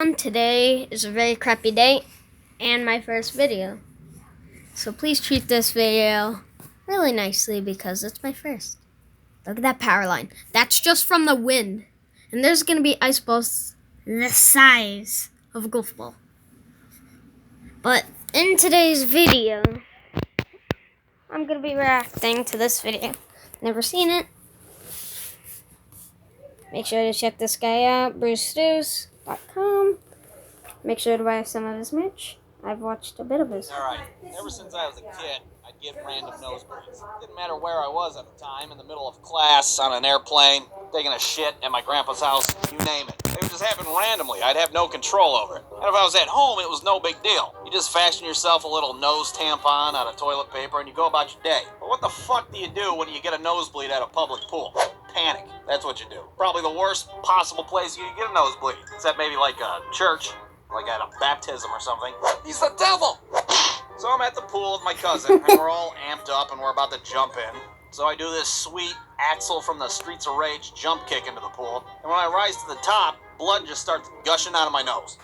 Today is a very crappy day and my first video. So please treat this video really nicely because it's my first. Look at that power line. That's just from the wind. And there's going to be ice balls the size of a golf ball. But in today's video, I'm going to be reacting to this video. Never seen it. Make sure to check this guy out, Brewstews.com. Make sure to buy some of his merch. I've watched a bit of his. Alright, ever since I was a kid, I'd get random nosebleeds. Didn't matter where I was at the time, in the middle of class, on an airplane, taking a shit at my grandpa's house, you name it. They would just happen randomly. I'd have no control over it. And if I was at home, it was no big deal. You just fashion yourself a little nose tampon out of toilet paper and you go about your day. But what the fuck do you do when you get a nosebleed at a public pool? Panic. That's what you do. Probably the worst possible place you can get a nosebleed. Except maybe like a church. Like at a baptism or something. He's the devil! So I'm at the pool with my cousin, and we're all amped up, and we're about to jump in. So I do this sweet Axel from the Streets of Rage jump kick into the pool, and when I rise to the top, blood just starts gushing out of my nose.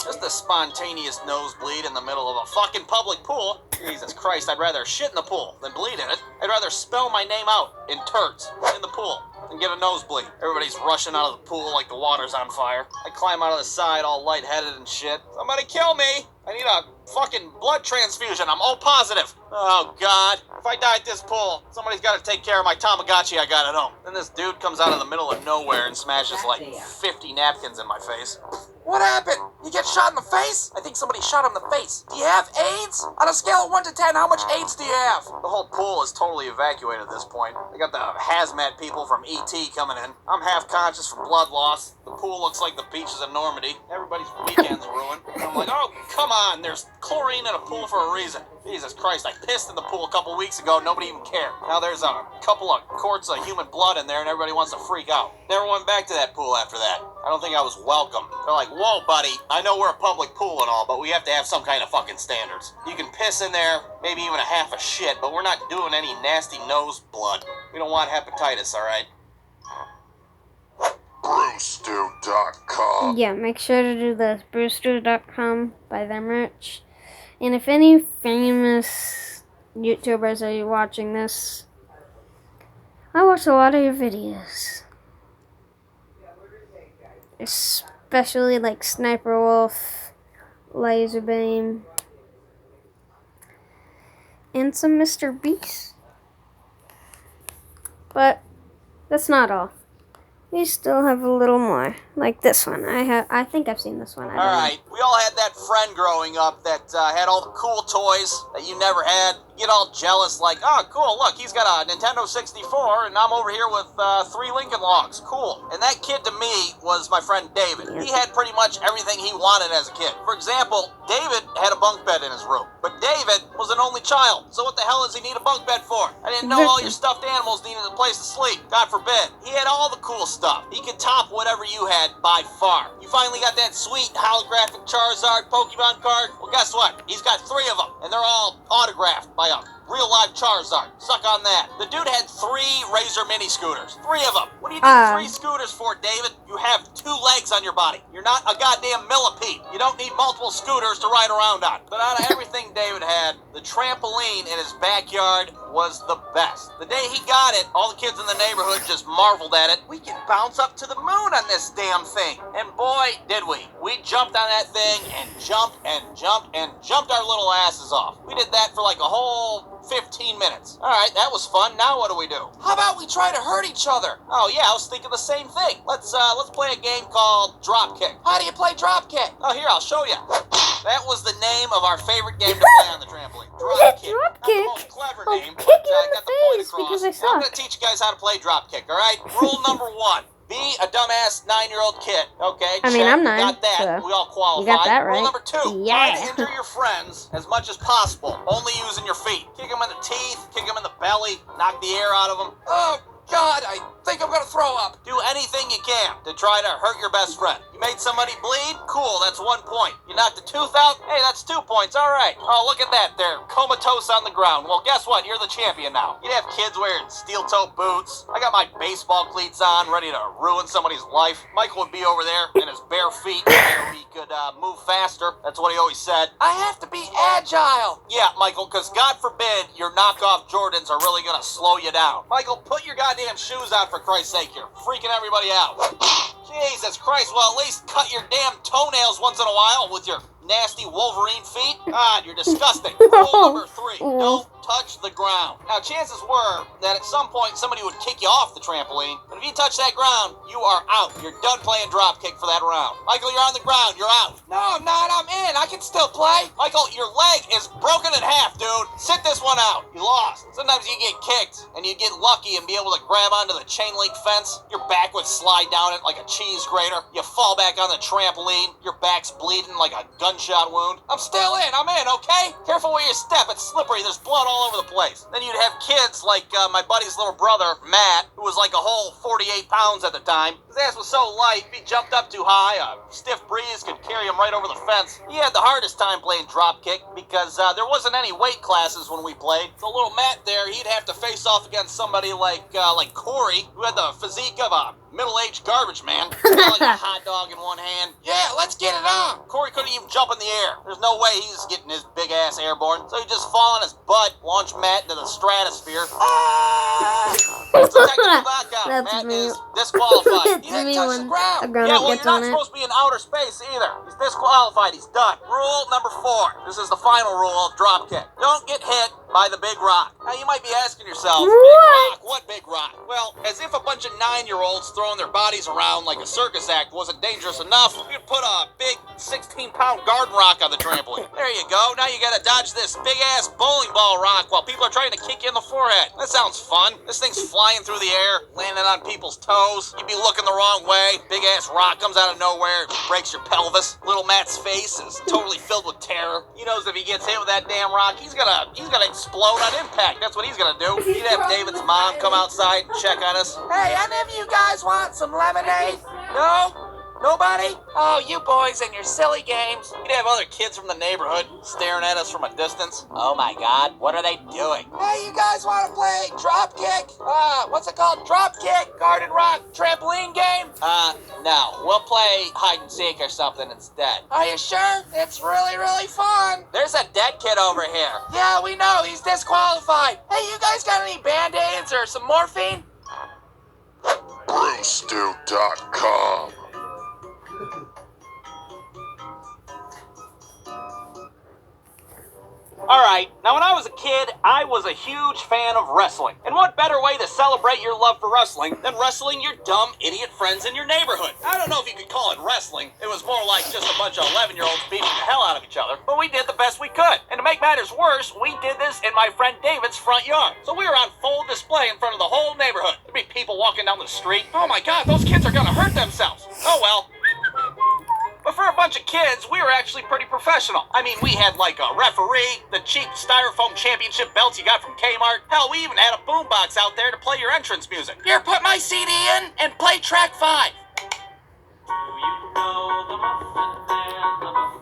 Just a spontaneous nosebleed in the middle of a fucking public pool. Jesus Christ, I'd rather shit in the pool than bleed in it. I'd rather spell my name out in turds in the pool and get a nosebleed. Everybody's rushing out of the pool like the water's on fire. I climb out of the side all lightheaded and shit. Somebody kill me! I need a fucking blood transfusion. I'm O positive. Oh, God. If I die at this pool, somebody's got to take care of my Tamagotchi I got at home. Then this dude comes out of the middle of nowhere and smashes like 50 napkins in my face. What happened? You get shot in the face? I think somebody shot him in the face. Do you have AIDS? On a scale of 1 to 10, how much AIDS do you have? The whole pool is totally evacuated at this point. They got the hazmat people from E.T. coming in. I'm half conscious from blood loss. The pool looks like the beaches of Normandy. Everybody's weekend's ruined. I'm like, oh, come on. There's chlorine in a pool for a reason. Jesus Christ, I pissed in the pool a couple weeks ago. Nobody even cared. Now there's a couple of quarts of human blood in there and everybody wants to freak out. Never went back to that pool after that. I don't think I was welcome. They're like, whoa, buddy, I know we're a public pool and all, but we have to have some kind of fucking standards. You can piss in there, maybe even a half a shit, but we're not doing any nasty nose blood. We don't want hepatitis, all right? Brewstews.com. Yeah, make sure to do this. Brewstews.com. Buy their merch. And if any famous YouTubers are watching this, I watch a lot of your videos. Especially like Sniper Wolf, Laser Beam, and some Mr. Beast. But that's not all. We still have a little more, like this one. I think I've seen this one. Alright, we all had that friend growing up that had all the cool toys that you never had. You get all jealous like, oh, cool, look, he's got a Nintendo 64, and I'm over here with 3 Lincoln Logs. Cool. And that kid to me was my friend David. He had pretty much everything he wanted as a kid. For example, David had a bunk bed in his room, but David was an only child. So what the hell does he need a bunk bed for? I didn't know all your stuffed animals needed a place to sleep. God forbid. He had all the cool stuff. He could top whatever you had by far. You finally got that sweet holographic Charizard Pokemon card? Well, guess what? He's got 3 of them, and they're all autographed by a real live Charizard. Suck on that. The dude had 3 Razor mini scooters. 3 of them. What do you need 3 scooters for, David? You have 2 legs on your body. You're not a goddamn millipede. You don't need multiple scooters to ride around on. But out of everything David had, the trampoline in his backyard was the best. The day he got it, all the kids in the neighborhood just marveled at it. We can bounce up to the moon on this damn thing. And boy, did we. We jumped on that thing and jumped and jumped and jumped our little asses off. We did that for like a whole 15 minutes. Alright, that was fun. Now what do we do? How about we try to hurt each other? Oh yeah, I was thinking the same thing. Let's play a game called Dropkick. How do you play Dropkick? Oh, here, I'll show you. That was the name of our favorite game to play on the trampoline. Dropkick. Not the most clever name, but I got the point across. I'm going to teach you guys how to play Dropkick, alright? Rule number 1. Be a dumbass 9-year-old kid. Okay, I mean, I'm 9. Got that. So we all qualify. you got that right. Rule number 2. Yeah. Try to injure your friends as much as possible, only using your feet. Kick them in the teeth, kick them in the belly, knock the air out of them. Oh, God, I think I'm going to throw up. Do anything you can to try to hurt your best friend. You made somebody bleed? Cool, that's 1 point. You knocked a tooth out? Hey, that's 2 points, all right. Oh, look at that, they're comatose on the ground. Well, guess what? You're the champion now. You'd have kids wearing steel-toe boots. I got my baseball cleats on, ready to ruin somebody's life. Michael would be over there in his bare feet, where he could move faster. That's what he always said. I have to be agile. Yeah, Michael, because God forbid your knockoff Jordans are really going to slow you down. Michael, put your goddamn shoes on for Christ's sake. You're freaking everybody out. Jesus Christ, well, at least cut your damn toenails once in a while with your nasty Wolverine feet. God, you're disgusting. Rule number 3, don't touch the ground. Now, chances were that at some point somebody would kick you off the trampoline, but if you touch that ground, you are out. You're done playing dropkick for that round. Michael, you're on the ground. You're out. No, I'm not. I'm in. I can still play. Michael, your leg is broken in half, dude. Sit this one out. You lost. Sometimes you get kicked, and you get lucky and be able to grab onto the chain link fence. Your back would slide down it like a cheese grater. You fall back on the trampoline. Your back's bleeding like a gunshot wound. I'm still in. I'm in, okay? Careful where you step. It's slippery. There's blood all over the place. Then you'd have kids like my buddy's little brother, Matt, who was like a whole 48 pounds at the time. His ass was so light, if he jumped up too high, a stiff breeze could carry him right over the fence. He had the hardest time playing dropkick because there wasn't any weight classes when we played. So little Matt there, he'd have to face off against somebody like Corey, who had the physique of a middle-aged garbage man. Like a hot dog in one hand. Yeah, let's get it on. Corey couldn't even jump in the air. There's no way he's getting his big ass airborne. So he'd just fall on his butt, launch Matt into the stratosphere. It's a technical knockout. Matt is disqualified. He didn't touch the ground. Yeah, well, you're not supposed to be in outer space either. He's disqualified. He's done. Rule number 4. This is the final rule of dropkick. Don't get hit by the big rock. Now, you might be asking yourself, big rock? What big rock? Well, as if a bunch of 9-year-olds throwing their bodies around like a circus act wasn't dangerous enough, you could put a big 16-pound garden rock on the trampoline. There you go. Now you gotta dodge this big-ass bowling ball rock while people are trying to kick you in the forehead. That sounds fun. This thing's flying through the air, landing on people's toes. You'd be looking the wrong way. Big-ass rock comes out of nowhere, breaks your pelvis. Little Matt's face is totally filled with terror. He knows if he gets hit with that damn rock, he's gonna explode on impact. That's what he's gonna do. He'd have David's mom come outside and check on us. Hey, any of you guys want some lemonade? No? Nobody? Oh, you boys and your silly games. You'd have other kids from the neighborhood staring at us from a distance. Oh my God, what are they doing? Hey, you guys want to play drop kick? What's it called? Drop kick, garden rock, trampoline game? No. We'll play hide and seek or something instead. Are you sure? It's really, really fun. There's a dead kid over here. Yeah, we know. He's disqualified. Hey, you guys got any Band-Aids or some morphine? Brewstews.com. Alright, now when I was a kid, I was a huge fan of wrestling. And what better way to celebrate your love for wrestling than wrestling your dumb idiot friends in your neighborhood? I don't know if you could call it wrestling. It was more like just a bunch of 11-year-olds beating the hell out of each other. But we did the best we could. And to make matters worse, we did this in my friend David's front yard. So we were on full display in front of the whole neighborhood. There'd be people walking down the street. Oh my God, those kids are gonna hurt themselves. Oh well. But for a bunch of kids, we were actually pretty professional. I mean, we had like a referee, the cheap styrofoam championship belts you got from Kmart. Hell, we even had a boombox out there to play your entrance music. Here, put my CD in and play track 5.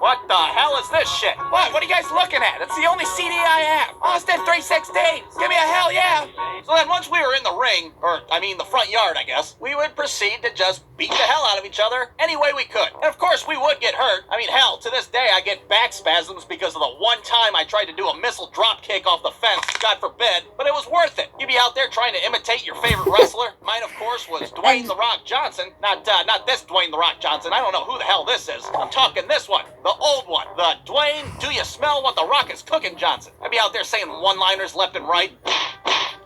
What the hell is this shit? What are you guys looking at? It's the only CD I have. Austin 316. Give me a hell yeah. So then once we were in the ring, or I mean the front yard, I guess, we would proceed to just beat the hell out of each other any way we could. And of course we would get hurt. I mean, hell, to this day I get back spasms because of the one time I tried to do a missile drop kick off the fence, God forbid, but it was worth it. You'd be out there trying to imitate your favorite wrestler. Mine, of course, was Dwayne The Rock Johnson. Not this Dwayne The Rock Johnson. I don't know who the hell this is. I'm talking this one. The old one. The Dwayne, do you smell what The Rock is cooking Johnson? I'd be out there saying one-liners left and right.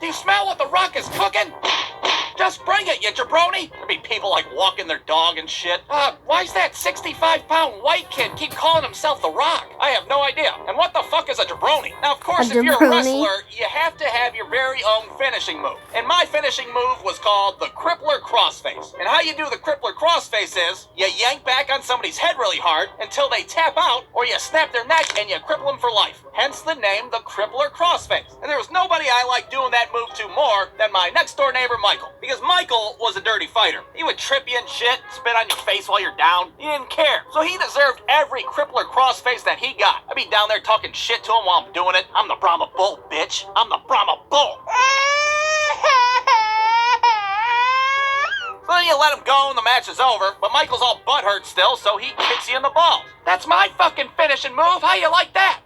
Do you smell what The Rock is cooking? Just bring it, you jabroni! There'd be people like walking their dog and shit. Why's that 65-pound white kid keep calling himself The Rock? I have no idea. And what the fuck is a jabroni? Now, of course, if you're a wrestler, you have to have your very own finishing move. And my finishing move was called the crippler crossface. And how you do the crippler crossface is, you yank back on somebody's head really hard until they tap out, or you snap their neck and you cripple them for life. Hence the name, the crippler crossface. And there was nobody I liked doing that move to more than my next door neighbor, Michael. because Michael was a dirty fighter. He would trip you and shit, spit on your face while you're down. He didn't care. So he deserved every crippler crossface that he got. I'd be down there talking shit to him while I'm doing it. I'm the Brahma Bull, bitch. I'm the Brahma Bull. So then you let him go and the match is over, but Michael's all butthurt still, so he kicks you in the balls. That's my fucking finishing move. How you like that?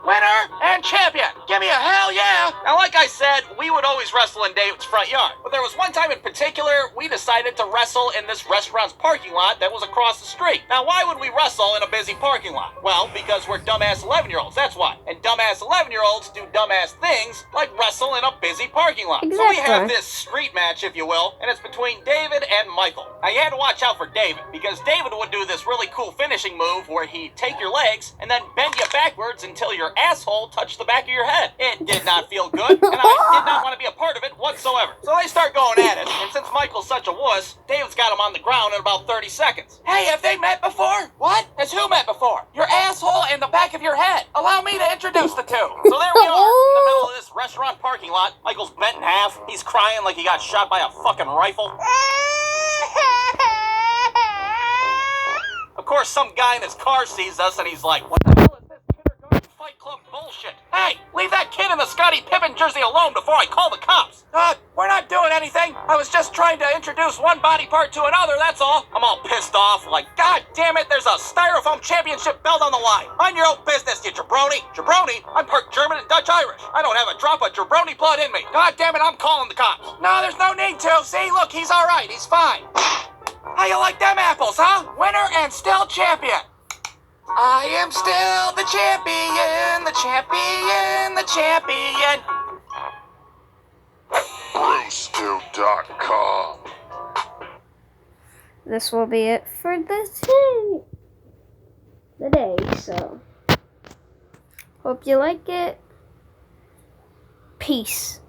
Winner and champion. Give me a hell yeah. Now, like I said, we would always wrestle in David's front yard. But there was one time in particular, we decided to wrestle in this restaurant's parking lot that was across the street. Now, why would we wrestle in a busy parking lot? Well, because we're dumbass 11-year-olds, that's why. And dumbass 11-year-olds do dumbass things like wrestle in a busy parking lot. Exactly. So we have this street match, if you will, and it's between David and Michael. Now, you had to watch out for David, because David would do this really cool finishing move where he'd take your legs and then bend you backwards until your asshole touched the back of your head. It did not feel good, and I did not want to be a part of it whatsoever. So they start going at it, and since Michael's such a wuss, David's got him on the ground in about 30 seconds. Hey, have they met before? What? Has who met before? Your asshole and the back of your head. Allow me to introduce the two. So there we are, in the middle of this restaurant parking lot. Michael's bent in half. He's crying like he got shot by a fucking rifle. Of course, some guy in his car sees us, and he's like, what the hell is this kindergarten fight club bullshit? Hey, leave that kid in the Scottie Pippen jersey alone before I call the cops. We're not doing anything. I was just trying to introduce one body part to another, that's all. I'm all pissed off, like, God damn it, there's a styrofoam championship belt on the line. Mind your own business, you jabroni. Jabroni? I'm part German and Dutch Irish. I don't have a drop of jabroni blood in me. God damn it, I'm calling the cops. No, there's no need to. See, look, he's all right. He's fine. How you like them apples, huh? Winner and still champion. I am still the champion, the champion, the champion. Brewstews.com. This will be it for the day. So, hope you like it. Peace.